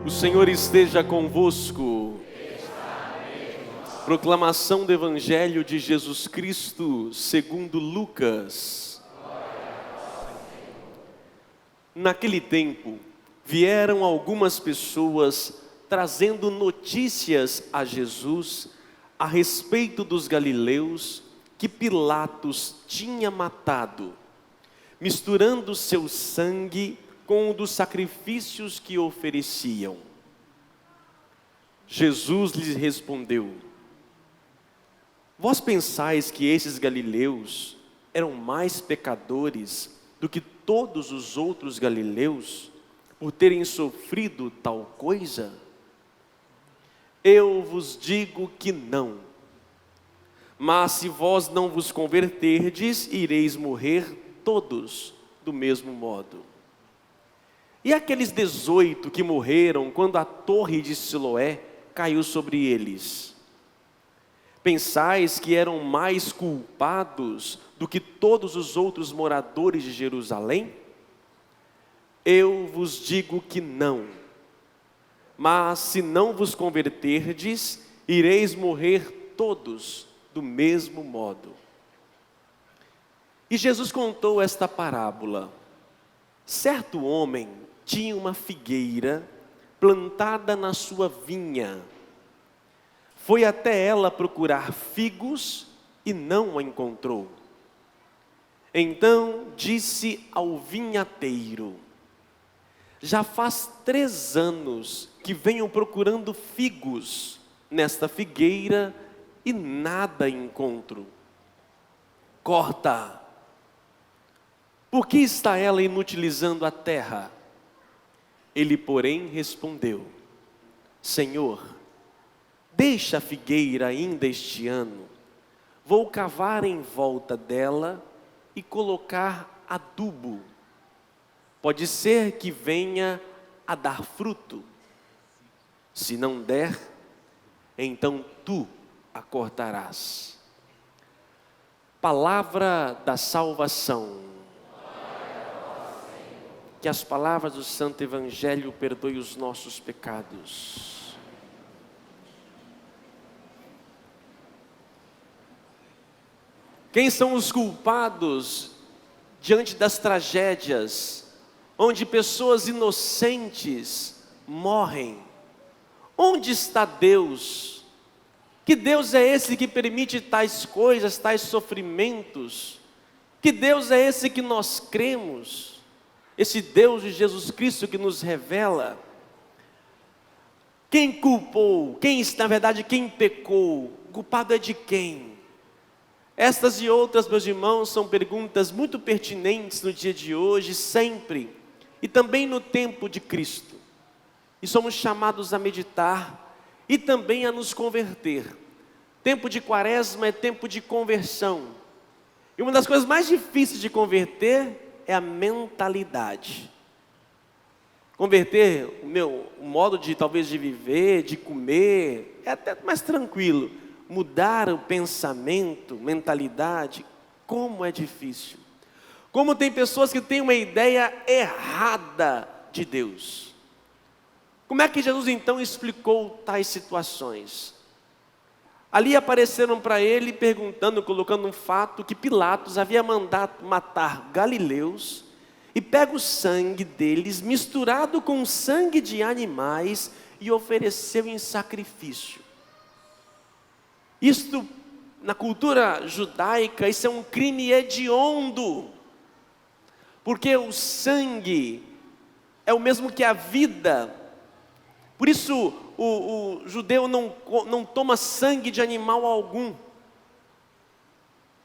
O Senhor esteja convosco. Proclamação do Evangelho de Jesus Cristo segundo Lucas. Naquele tempo, vieram algumas pessoas trazendo notícias a Jesus a respeito dos galileus que Pilatos tinha matado, misturando seu sangue com o dos sacrifícios que ofereciam. Jesus lhes respondeu: vós pensais que esses galileus eram mais pecadores do que todos os outros galileus, por terem sofrido tal coisa? Eu vos digo que não. Mas se vós não vos converterdes, ireis morrer todos do mesmo modo. E aqueles 18 que morreram quando a torre de Siloé caiu sobre eles? Pensais que eram mais culpados do que todos os outros moradores de Jerusalém? Eu vos digo que não. Mas se não vos converterdes, ireis morrer todos do mesmo modo. E Jesus contou esta parábola. Certo homem tinha uma figueira plantada na sua vinha. Foi até ela procurar figos e não a encontrou. Então disse ao vinhateiro: já faz 3 anos que venho procurando figos nesta figueira e nada encontro. Corta! Por que está ela inutilizando a terra? Ele, porém, respondeu: Senhor, deixa a figueira ainda este ano. Vou cavar em volta dela e colocar adubo. Pode ser que venha a dar fruto. Se não der, então tu a cortarás. Palavra da salvação. Que as palavras do Santo Evangelho perdoem os nossos pecados. Quem são os culpados diante das tragédias, onde pessoas inocentes morrem? Onde está Deus? Que Deus é esse que permite tais coisas, tais sofrimentos? Que Deus é esse que nós cremos? Esse Deus de Jesus Cristo que nos revela. Quem culpou? Na verdade, quem pecou? O culpado é de quem? Estas e outras, meus irmãos, são perguntas muito pertinentes no dia de hoje, sempre, e também no tempo de Cristo. E somos chamados a meditar e também a nos converter. Tempo de quaresma é tempo de conversão. E uma das coisas mais difíceis de converter é a mentalidade. Converter o modo de talvez de viver, de comer, é até mais tranquilo. Mudar o pensamento, mentalidade, como é difícil. Como tem pessoas que têm uma ideia errada de Deus. Como é que Jesus então explicou tais situações? Ali apareceram para ele perguntando, colocando um fato que Pilatos havia mandado matar galileus e pega o sangue deles misturado com o sangue de animais e ofereceu em sacrifício. Isto, na cultura judaica, isso é um crime hediondo, porque o sangue é o mesmo que a vida. Por isso o judeu não toma sangue de animal algum.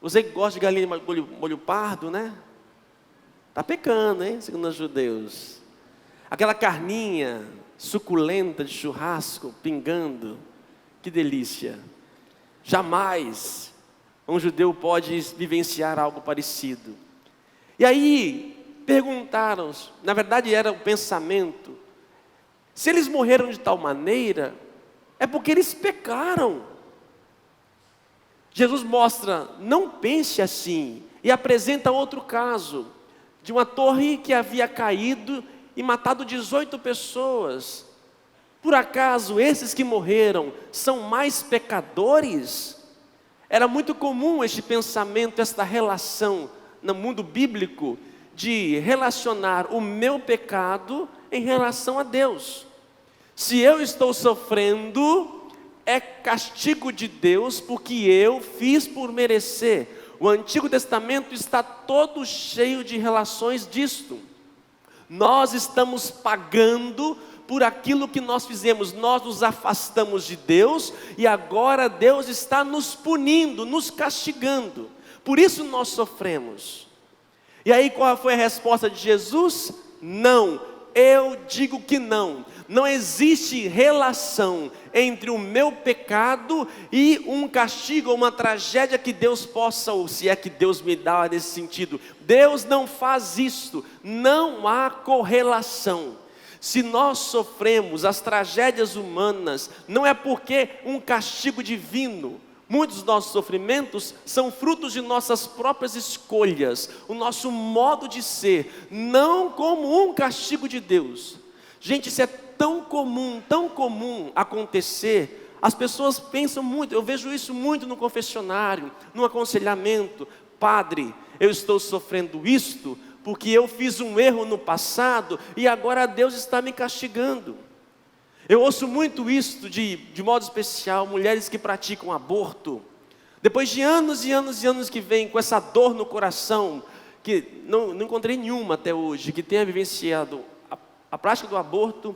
Você que gosta de galinha de molho pardo, né? Está pecando, hein? Segundo os judeus. Aquela carninha suculenta de churrasco, pingando. Que delícia. Jamais um judeu pode vivenciar algo parecido. E aí perguntaram, na verdade era o pensamento: se eles morreram de tal maneira, é porque eles pecaram. Jesus mostra, não pense assim, e apresenta outro caso, de uma torre que havia caído e matado 18 pessoas. Por acaso esses que morreram são mais pecadores? Era muito comum este pensamento, esta relação no mundo bíblico de relacionar o meu pecado em relação a Deus. Se eu estou sofrendo, é castigo de Deus porque eu fiz por merecer. O Antigo Testamento está todo cheio de relações disto. Nós estamos pagando por aquilo que nós fizemos. Nós nos afastamos de Deus e agora Deus está nos punindo, nos castigando. Por isso nós sofremos. E aí qual foi a resposta de Jesus? Não, eu digo que não. Não existe relação entre o meu pecado e um castigo ou uma tragédia que Deus possa, ou se é que Deus me dá nesse sentido. Deus não faz isso, não há correlação. Se nós sofremos as tragédias humanas, não é porque um castigo divino. Muitos dos nossos sofrimentos são frutos de nossas próprias escolhas, o nosso modo de ser, não como um castigo de Deus. Gente, isso é tão comum acontecer. As pessoas pensam muito, eu vejo isso muito no confessionário, no aconselhamento. Padre, eu estou sofrendo isto porque eu fiz um erro no passado e agora Deus está me castigando. Eu ouço muito isso de modo especial, mulheres que praticam aborto. Depois de anos e anos e anos que vêm com essa dor no coração, que não encontrei nenhuma até hoje, que tenha vivenciado a prática do aborto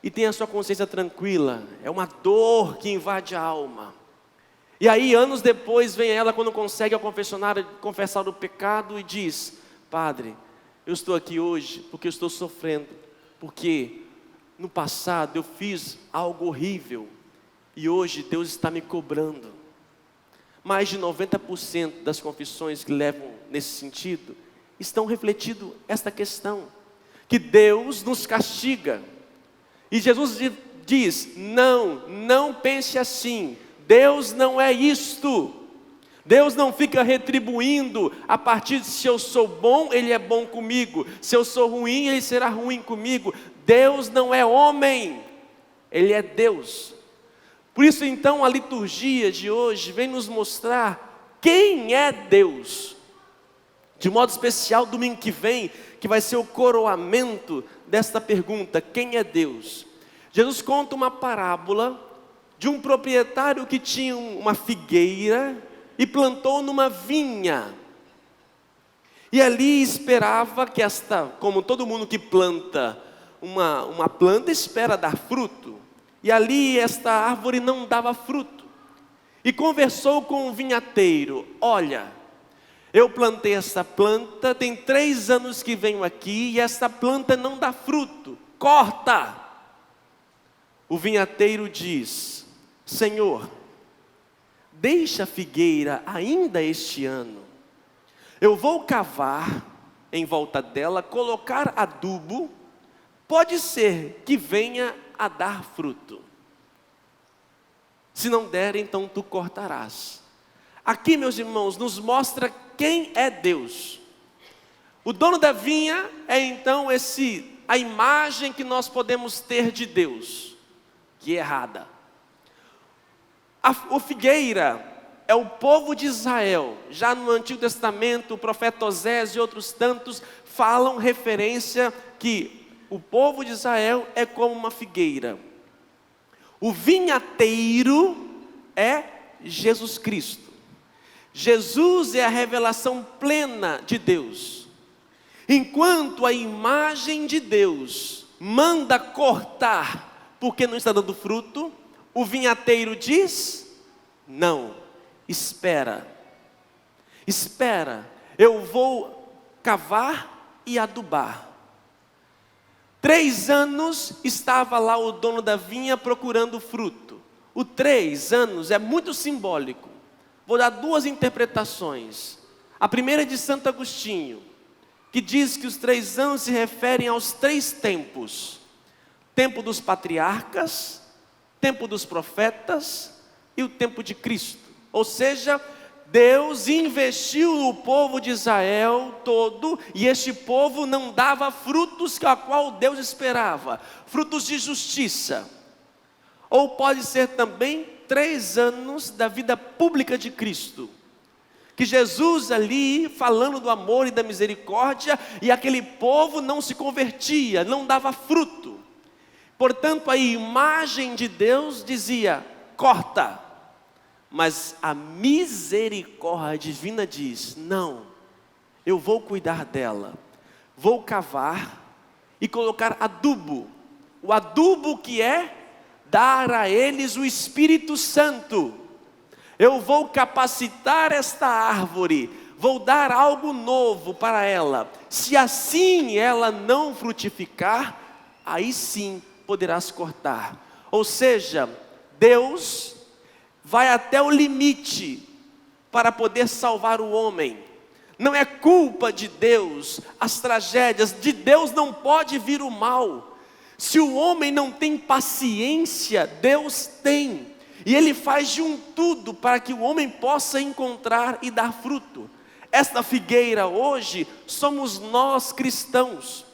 e tenha a sua consciência tranquila. É uma dor que invade a alma. E aí anos depois vem ela quando consegue ao confessionário confessar o pecado e diz: Padre, eu estou aqui hoje porque eu estou sofrendo, porque no passado eu fiz algo horrível e hoje Deus está me cobrando. Mais de 90% das confissões que levam nesse sentido estão refletindo esta questão, que Deus nos castiga. E Jesus diz: não pense assim, Deus não é isto. Deus não fica retribuindo a partir de se eu sou bom, Ele é bom comigo. Se eu sou ruim, Ele será ruim comigo. Deus não é homem, Ele é Deus. Por isso então a liturgia de hoje vem nos mostrar quem é Deus. De modo especial domingo que vem, que vai ser o coroamento desta pergunta: quem é Deus? Jesus conta uma parábola de um proprietário que tinha uma figueira e plantou numa vinha. E ali esperava que como todo mundo que planta uma planta espera dar fruto. E ali esta árvore não dava fruto. E conversou com o vinhateiro: olha, eu plantei essa planta, tem 3 anos que venho aqui e essa planta não dá fruto. Corta! O vinhateiro diz: Senhor, deixa a figueira ainda este ano. Eu vou cavar em volta dela, colocar adubo, pode ser que venha a dar fruto. Se não der, então tu cortarás. Aqui, meus irmãos, nos mostra quem é Deus. O dono da vinha é então a imagem que nós podemos ter de Deus, que é errada. A figueira é o povo de Israel. Já no Antigo Testamento, o profeta Osés e outros tantos falam referência que o povo de Israel é como uma figueira. O vinhateiro é Jesus Cristo. Jesus é a revelação plena de Deus. Enquanto a imagem de Deus manda cortar porque não está dando fruto, o vinhateiro diz: não, espera, eu vou cavar e adubar. 3 anos estava lá o dono da vinha procurando fruto. O 3 anos é muito simbólico. Vou dar 2 interpretações. A primeira é de Santo Agostinho, que diz que os 3 anos se referem aos 3 tempos: tempo dos patriarcas, tempo dos profetas e o tempo de Cristo. Ou seja, Deus investiu no povo de Israel todo, e este povo não dava frutos a qual Deus esperava, frutos de justiça, Ou pode ser também 3 anos da vida pública de Cristo. Que Jesus ali, falando do amor e da misericórdia, e aquele povo não se convertia, não dava fruto. Portanto, a imagem de Deus dizia, corta. Mas a misericórdia divina diz, não, eu vou cuidar dela. Vou cavar e colocar adubo. O adubo que é dar a eles o Espírito Santo. Eu vou capacitar esta árvore, vou dar algo novo para ela. Se assim ela não frutificar, aí sim poderás cortar. Ou seja, Deus vai até o limite para poder salvar o homem. Não é culpa de Deus as tragédias, de Deus não pode vir o mal. Se o homem não tem paciência, Deus tem. E Ele faz de um tudo para que o homem possa encontrar e dar fruto. Esta figueira hoje somos nós cristãos,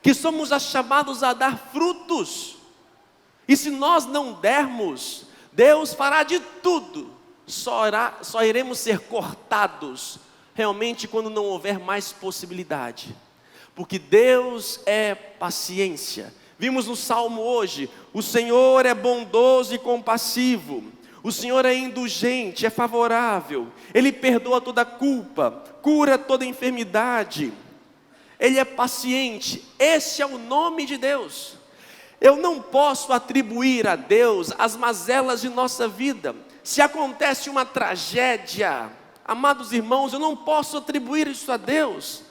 que somos chamados a dar frutos. E se nós não dermos, Deus fará de tudo, só iremos ser cortados, realmente quando não houver mais possibilidade. Porque Deus é paciência. Vimos no Salmo hoje, o Senhor é bondoso e compassivo, o Senhor é indulgente, é favorável, Ele perdoa toda culpa, cura toda enfermidade, Ele é paciente. Esse é o nome de Deus. Eu não posso atribuir a Deus as mazelas de nossa vida. Se acontece uma tragédia, amados irmãos, eu não posso atribuir isso a Deus.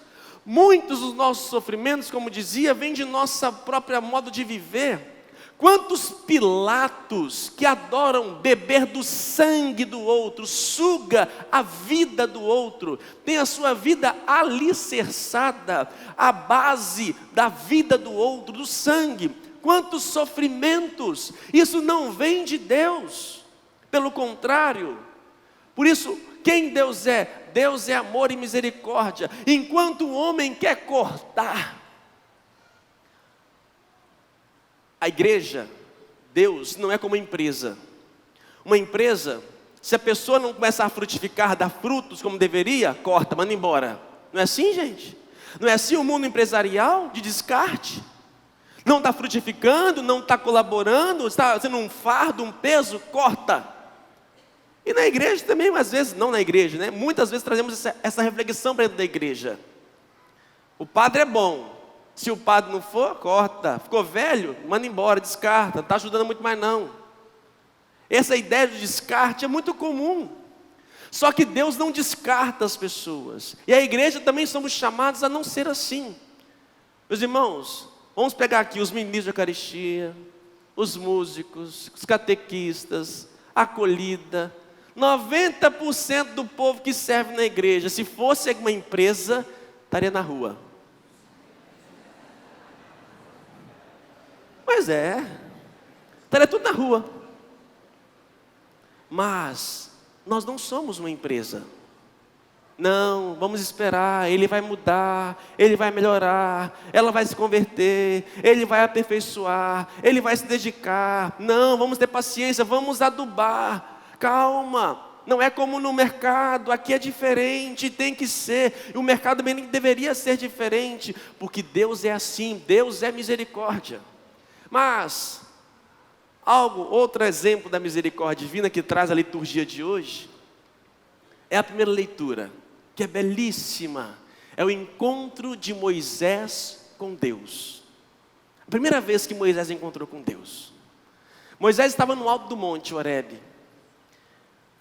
Muitos dos nossos sofrimentos, como dizia, vêm de nossa própria modo de viver. Quantos Pilatos que adoram beber do sangue do outro, suga a vida do outro, tem a sua vida alicerçada à base da vida do outro, do sangue. Quantos sofrimentos, isso não vem de Deus, pelo contrário. Por isso, quem Deus é? Deus é amor e misericórdia. Enquanto o homem quer cortar, a igreja, Deus não é como uma empresa. Uma empresa, se a pessoa não começar a frutificar, dar frutos como deveria, corta, manda embora. Não é assim, gente? Não é assim o mundo empresarial de descarte? Não está frutificando, não está colaborando, está sendo um fardo, um peso, corta. E na igreja também, às vezes, não na igreja, né? Muitas vezes trazemos essa reflexão para dentro da igreja. O padre é bom, se o padre não for, corta. Ficou velho, manda embora, descarta, não está ajudando muito mais não. Essa ideia de descarte é muito comum. Só que Deus não descarta as pessoas. E a igreja também somos chamados a não ser assim. Meus irmãos, vamos pegar aqui os ministros de Eucaristia, os músicos, os catequistas, a acolhida. 90% do povo que serve na igreja, se fosse uma empresa, estaria na rua. Pois é, estaria tudo na rua. Mas nós não somos uma empresa. Não, vamos esperar, ele vai mudar, ele vai melhorar, ela vai se converter, ele vai aperfeiçoar, ele vai se dedicar. Não, vamos ter paciência, vamos adubar. Calma, não é como no mercado, aqui é diferente, tem que ser. E o mercado também deveria ser diferente, porque Deus é assim, Deus é misericórdia. Mas, outro exemplo da misericórdia divina que traz a liturgia de hoje, é a primeira leitura, que é belíssima. É o encontro de Moisés com Deus. A primeira vez que Moisés encontrou com Deus. Moisés estava no alto do monte Horebe.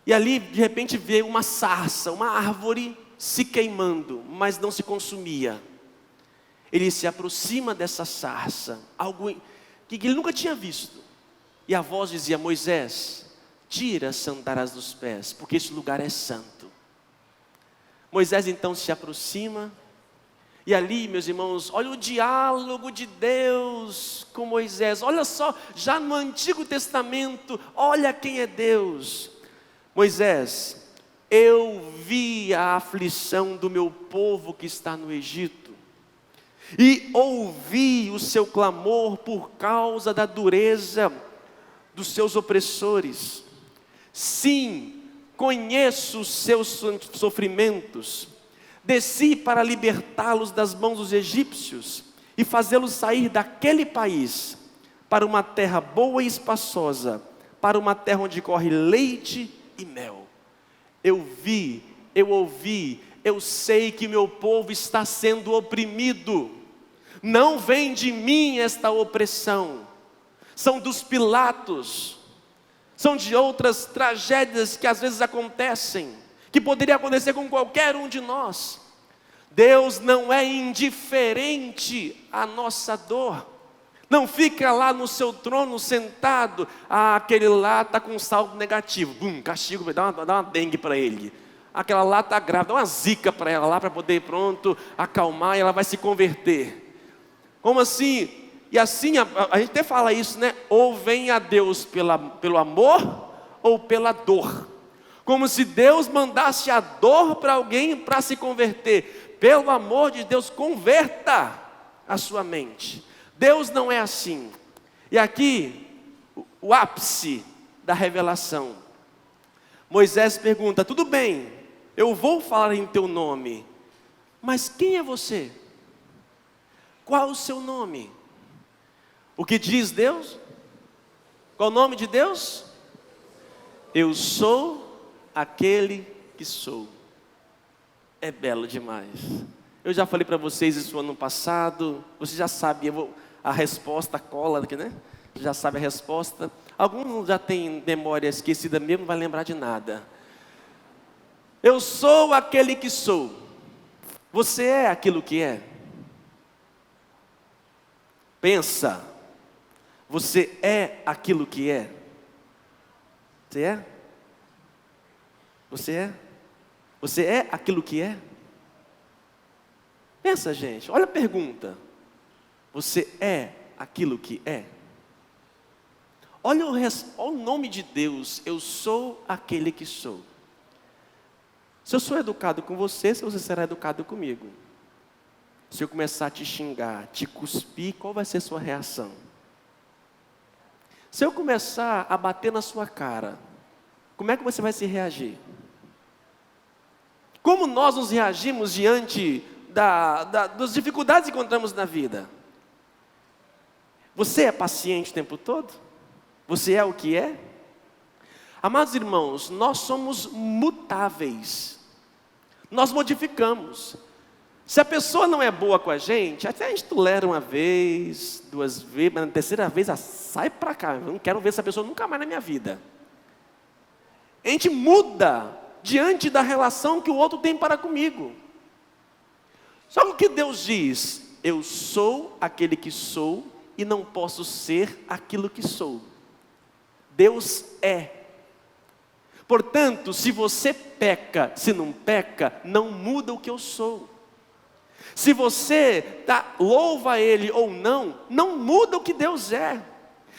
E ali, de repente, veio uma sarça, uma árvore se queimando, mas não se consumia. Ele se aproxima dessa sarça, algo que ele nunca tinha visto. E a voz dizia: Moisés, tira as sandálias dos pés, porque esse lugar é santo. Moisés então se aproxima, e ali, meus irmãos, olha o diálogo de Deus com Moisés. Olha só, já no Antigo Testamento, olha quem é Deus. Moisés, eu vi a aflição do meu povo que está no Egito, e ouvi o seu clamor por causa da dureza dos seus opressores. Sim, conheço os seus sofrimentos. Desci para libertá-los das mãos dos egípcios e fazê-los sair daquele país para uma terra boa e espaçosa, para uma terra onde corre leite e mel. Eu vi, eu ouvi, eu sei que meu povo está sendo oprimido. Não vem de mim esta opressão, são dos Pilatos, são de outras tragédias que às vezes acontecem, que poderia acontecer com qualquer um de nós. Deus não é indiferente à nossa dor. Não fica lá no seu trono sentado, aquele lá está com saldo negativo, castigo, dá uma dengue para ele. Aquela lá está grávida, dá uma zika para ela lá, para poder, pronto, acalmar, e ela vai se converter. Como assim? E assim, a gente até fala isso, né? Ou vem a Deus pelo amor, ou pela dor. Como se Deus mandasse a dor para alguém para se converter. Pelo amor de Deus, converta a sua mente. Deus não é assim. E aqui, o ápice da revelação. Moisés pergunta: tudo bem, eu vou falar em teu nome, mas quem é você? Qual o seu nome? O que diz Deus? Qual o nome de Deus? Eu sou aquele que sou. É belo demais. Eu já falei para vocês isso ano passado. Você já sabe a resposta, cola aqui, né? Já sabe a resposta. Alguns já têm memória esquecida mesmo, não vai lembrar de nada. Eu sou aquele que sou. Você é aquilo que é? Pensa. Você é aquilo que é? Você é? Você é? Você é aquilo que é? Pensa, gente, olha a pergunta. Você é aquilo que é? Olha o nome de Deus. Eu sou aquele que sou. Se eu sou educado com você será educado comigo. Se eu começar a te xingar, te cuspir, qual vai ser a sua reação? Se eu começar a bater na sua cara, como é que você vai se reagir? Como nós nos reagimos diante das dificuldades que encontramos na vida? Você é paciente o tempo todo? Você é o que é? Amados irmãos, nós somos mutáveis. Nós modificamos. Se a pessoa não é boa com a gente, até a gente tolera uma vez, duas vezes, mas na terceira vez, sai para cá. Eu não quero ver essa pessoa nunca mais na minha vida. A gente muda diante da relação que o outro tem para comigo. Só que o que Deus diz? Eu sou aquele que sou e não posso ser aquilo que sou. Deus é. Portanto, se você peca, se não peca, não muda o que eu sou. Se você louva Ele ou não, não muda o que Deus é.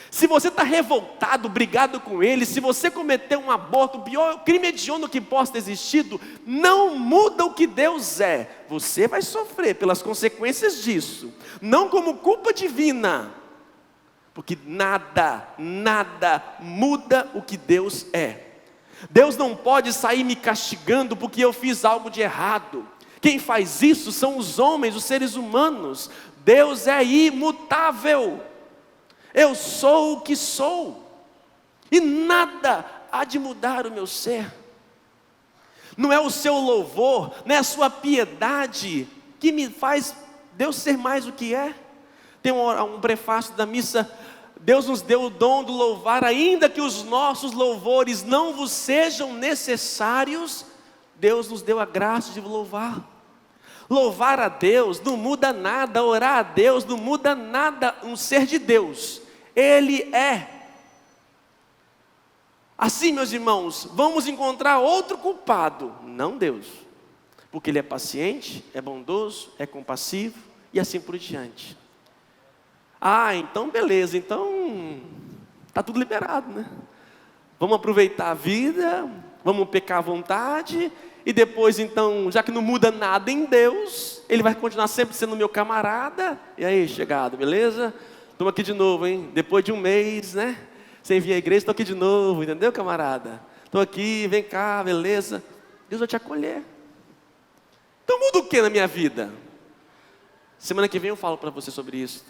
Se você está revoltado, brigado com Ele, se você cometeu um aborto, o pior crime hediondo que possa ter existido, não muda o que Deus é. Você vai sofrer pelas consequências disso, não como culpa divina, porque nada muda o que Deus é. Deus não pode sair me castigando porque eu fiz algo de errado. Quem faz isso são os homens, os seres humanos. Deus é imutável. Eu sou o que sou, e nada há de mudar o meu ser. Não é o seu louvor, não é a sua piedade que me faz Deus ser mais o que é. Tem um prefácio da missa: Deus nos deu o dom do louvar, ainda que os nossos louvores não vos sejam necessários, Deus nos deu a graça de louvar. Louvar a Deus não muda nada, orar a Deus não muda nada, um ser de Deus, Ele é. Assim, meus irmãos, vamos encontrar outro culpado, não Deus, porque Ele é paciente, é bondoso, é compassivo e assim por diante. Então beleza, então está tudo liberado, né? Vamos aproveitar a vida, vamos pecar à vontade. E depois então, já que não muda nada em Deus, Ele vai continuar sempre sendo meu camarada. E aí, chegado, beleza? Estamos aqui de novo, hein? Depois de um mês, né? Você envia a igreja, estou aqui de novo, entendeu, camarada? Estou aqui, vem cá, beleza. Deus vai te acolher. Então muda o que na minha vida? Semana que vem eu falo para você sobre isso.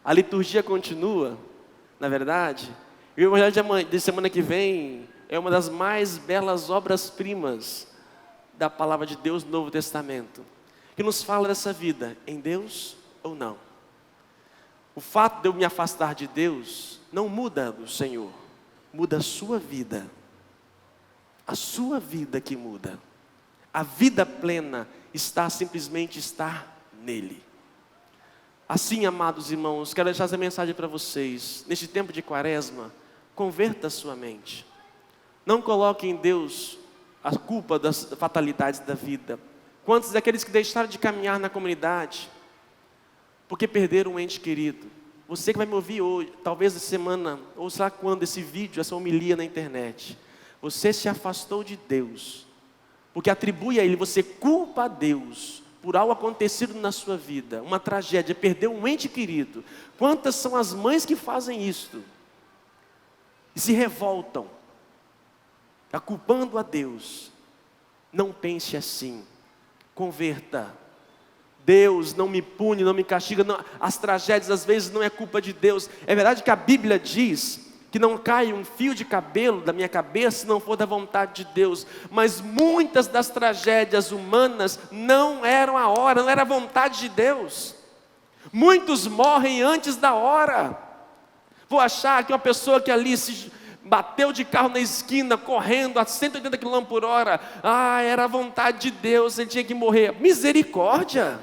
A liturgia continua, na verdade. E o evangelho de semana que vem é uma das mais belas obras-primas da palavra de Deus no Novo Testamento, que nos fala dessa vida, em Deus ou não. O fato de eu me afastar de Deus não muda o Senhor, muda a sua vida. A sua vida que muda. A vida plena simplesmente estar nele. Assim, amados irmãos, quero deixar essa mensagem para vocês. Neste tempo de quaresma, converta a sua mente. Não coloque em Deus a culpa das fatalidades da vida. Quantos daqueles que deixaram de caminhar na comunidade porque perderam um ente querido? Você que vai me ouvir hoje, talvez essa semana, ou sei lá quando, esse vídeo, essa homilia na internet. Você se afastou de Deus, porque atribui a Ele, você culpa a Deus por algo acontecido na sua vida, uma tragédia, perdeu um ente querido. Quantas são as mães que fazem isto? E se revoltam, culpando a Deus. Não pense assim, converta. Deus não me pune, não me castiga, não, as tragédias às vezes não é culpa de Deus. É verdade que a Bíblia diz que não cai um fio de cabelo da minha cabeça se não for da vontade de Deus. Mas muitas das tragédias humanas não eram a hora, não era a vontade de Deus. Muitos morrem antes da hora. Vou achar que uma pessoa que ali se bateu de carro na esquina, correndo a 180 km por hora, era a vontade de Deus, ele tinha que morrer. Misericórdia!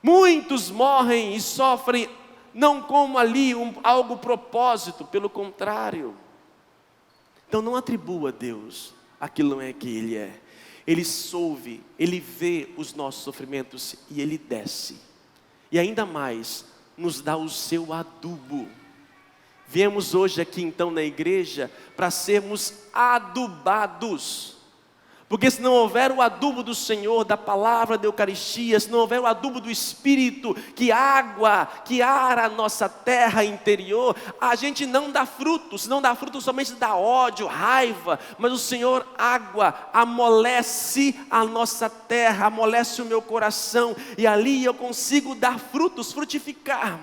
Muitos morrem e sofrem, não como ali algo propósito, pelo contrário. Então não atribua a Deus aquilo não é que Ele é. Ele ouve, Ele vê os nossos sofrimentos e Ele desce. E ainda mais, nos dá o seu adubo. Viemos hoje aqui então na igreja para sermos adubados. Porque se não houver o adubo do Senhor, da palavra da Eucaristia, se não houver o adubo do Espírito, que ara a nossa terra interior, a gente não dá fruto. Se não dá fruto, somente dá ódio, raiva. Mas o Senhor amolece a nossa terra, amolece o meu coração. E ali eu consigo dar frutos, frutificar.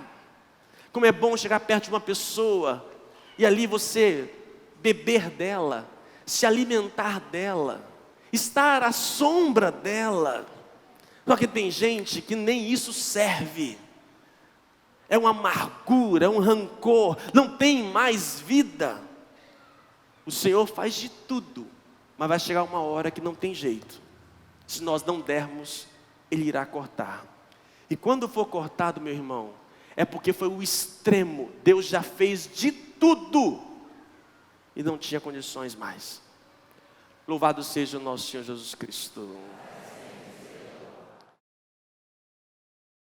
Como é bom chegar perto de uma pessoa e ali você beber dela, se alimentar dela, estar à sombra dela. Só que tem gente que nem isso serve. É uma amargura, é um rancor, não tem mais vida. O Senhor faz de tudo, mas vai chegar uma hora que não tem jeito. Se nós não dermos, Ele irá cortar. E quando for cortado, meu irmão, é porque foi o extremo. Deus já fez de tudo e não tinha condições mais. Louvado seja o nosso Senhor Jesus Cristo.